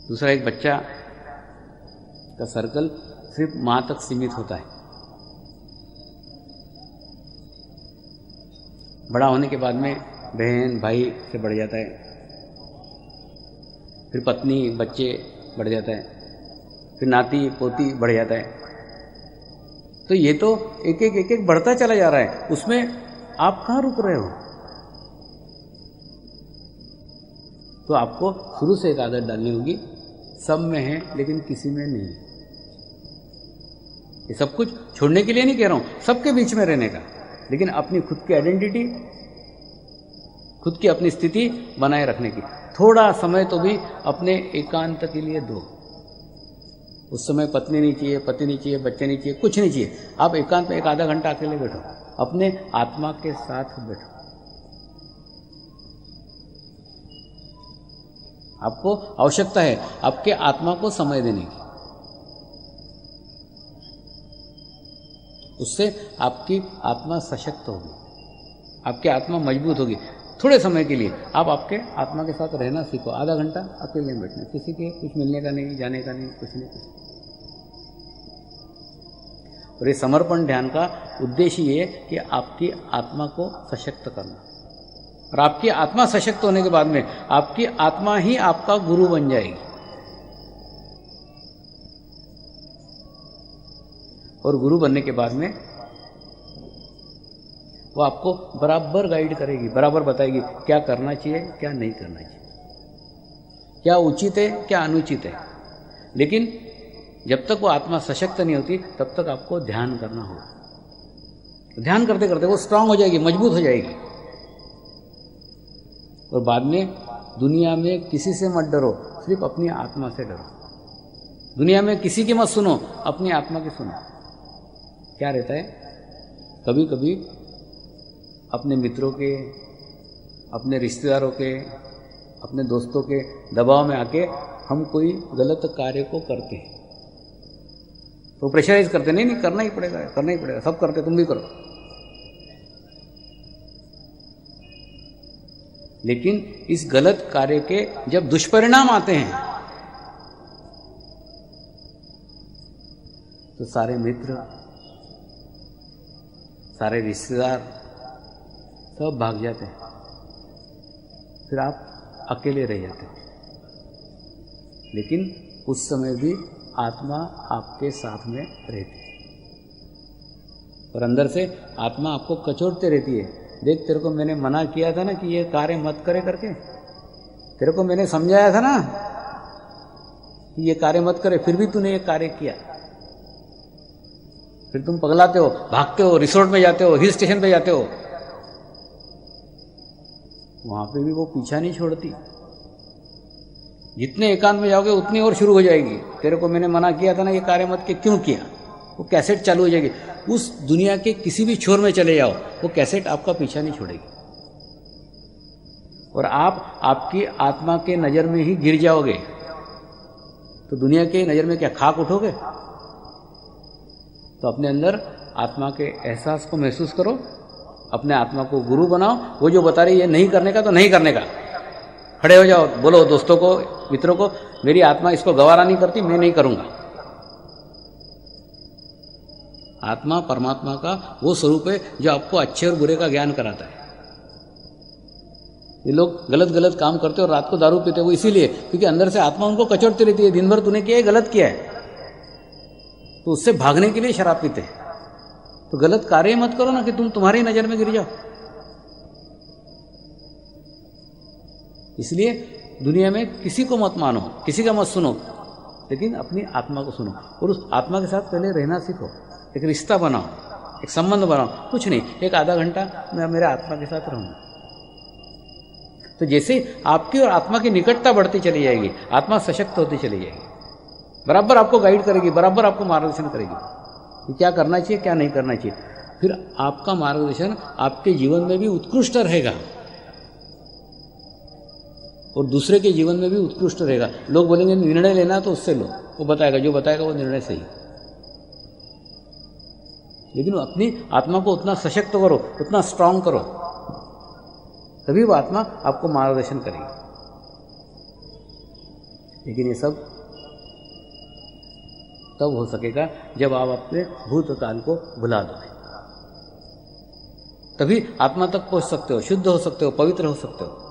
दूसरा, एक बच्चा का सर्कल सिर्फ माँ तक सीमित होता है। बड़ा होने के बाद में बहन भाई से बढ़ जाता है, फिर पत्नी बच्चे बढ़ जाता है, फिर नाती पोती बढ़ जाता है। तो ये तो एक एक बढ़ता चला जा रहा है, उसमें आप कहाँ रुक रहे हो? तो आपको शुरू से एक आदत डालनी होगी, सब में है लेकिन किसी में नहीं। ये सब कुछ छोड़ने के लिए नहीं कह रहा हूं, सबके बीच में रहने का, लेकिन अपनी खुद की आइडेंटिटी, खुद की अपनी स्थिति बनाए रखने की। थोड़ा समय तो भी अपने एकांत के लिए दो। उस समय पत्नी नहीं चाहिए, पति नहीं चाहिए, बच्चे नहीं चाहिए, कुछ नहीं चाहिए। आप एकांत में एक आधा घंटा अकेले बैठो, अपने आत्मा के साथ बैठो। आपको आवश्यकता है आपके आत्मा को समय देने की। उससे आपकी आत्मा सशक्त होगी, आपकी आत्मा मजबूत होगी। थोड़े समय के लिए आप आपके आत्मा के साथ रहना सीखो। आधा घंटा अकेले में बैठना, किसी के कुछ मिलने का नहीं, जाने का नहीं, कुछ नहीं, कुछ। और ये समर्पण ध्यान का उद्देश्य ये है कि आपकी आत्मा को सशक्त करना। और आपकी आत्मा सशक्त होने के बाद में आपकी आत्मा ही आपका गुरु बन जाएगी। और गुरु बनने के बाद में वो आपको बराबर गाइड करेगी, बराबर बताएगी क्या करना चाहिए, क्या नहीं करना चाहिए, क्या उचित है, क्या अनुचित है। लेकिन जब तक वो आत्मा सशक्त नहीं होती तब तक आपको ध्यान करना होगा। ध्यान करते करते वो स्ट्रांग हो जाएगी, मजबूत हो जाएगी। और बाद में दुनिया में किसी से मत डरो, सिर्फ अपनी आत्मा से डरो। दुनिया में किसी की मत सुनो, अपनी आत्मा की सुनो। क्या रहता है, कभी कभी अपने मित्रों के, अपने रिश्तेदारों के, अपने दोस्तों के दबाव में आके हम कोई गलत कार्य को करते हैं, तो प्रेशराइज करते, नहीं करना ही पड़ेगा, करना ही पड़ेगा, सब करते, तुम भी करो। लेकिन इस गलत कार्य के जब दुष्परिणाम आते हैं तो सारे मित्र, सारे रिश्तेदार सब भाग जाते हैं, फिर आप अकेले रह जाते हैं। लेकिन उस समय भी आत्मा आपके साथ में रहती है और अंदर से आत्मा आपको कचोटते रहती है। देख, तेरे को मैंने मना किया था ना कि ये कार्य मत करे करके, तेरे को मैंने समझाया था ना कि ये कार्य मत करे, फिर भी तूने ये कार्य किया। फिर तुम पगलाते हो, भागते हो, रिसोर्ट में जाते हो, हिल स्टेशन पे जाते हो, वहां पे भी वो पीछा नहीं छोड़ती। जितने एकांत में जाओगे उतनी और शुरू हो जाएगी, तेरे को मैंने मना किया था ना ये कार्य मत के, क्यों किया। वो कैसेट चालू हो जाएगी। उस दुनिया के किसी भी छोर में चले जाओ, वो कैसेट आपका पीछा नहीं छोड़ेगी। और आप आपकी आत्मा के नजर में ही गिर जाओगे तो दुनिया के नजर में क्या खाक उठोगे। तो अपने अंदर आत्मा के एहसास को महसूस करो, अपने आत्मा को गुरु बनाओ। वो जो बता रही है नहीं करने का तो नहीं करने का, खड़े हो जाओ, बोलो दोस्तों को, मित्रों को, मेरी आत्मा इसको गवारा नहीं करती, मैं नहीं करूंगा। आत्मा परमात्मा का वो स्वरूप है जो आपको अच्छे और बुरे का ज्ञान कराता है। ये लोग गलत गलत काम करते और रात को दारू पीते, वो इसीलिए क्योंकि अंदर से आत्मा उनको कचोटती रहती है। दिन भर तूने किया है, गलत किया है, तो उससे भागने के लिए शराब पीते हैं। तो गलत कार्य मत करो ना कि तुम तुम्हारी नजर में गिर जाओ। इसलिए दुनिया में किसी को मत मानो, किसी का मत सुनो, लेकिन अपनी आत्मा को सुनो और उस आत्मा के साथ पहले रहना सीखो। एक रिश्ता बनाओ, एक संबंध बनाओ। कुछ नहीं, एक आधा घंटा मैं मेरे आत्मा के साथ रहूंगा। तो जैसे आपकी और आत्मा की निकटता बढ़ती चली जाएगी, आत्मा सशक्त होती चली जाएगी, बराबर आपको गाइड करेगी, बराबर आपको मार्गदर्शन करेगी कि क्या करना चाहिए, क्या नहीं करना चाहिए। फिर आपका मार्गदर्शन आपके जीवन में भी उत्कृष्ट रहेगा और दूसरे के जीवन में भी उत्कृष्ट रहेगा। लोग बोलेंगे निर्णय लेना तो उससे लो, वो बताएगा, जो बताएगा वो निर्णय सही। लेकिन अपनी आत्मा को उतना सशक्त करो, उतना स्ट्रांग करो, तभी वो आत्मा आपको मार्गदर्शन करेगी। लेकिन ये सब तब हो सकेगा जब आप अपने भूतकाल को भुला दो, तभी आत्मा तक पहुंच सकते हो, शुद्ध हो सकते हो, पवित्र हो सकते हो।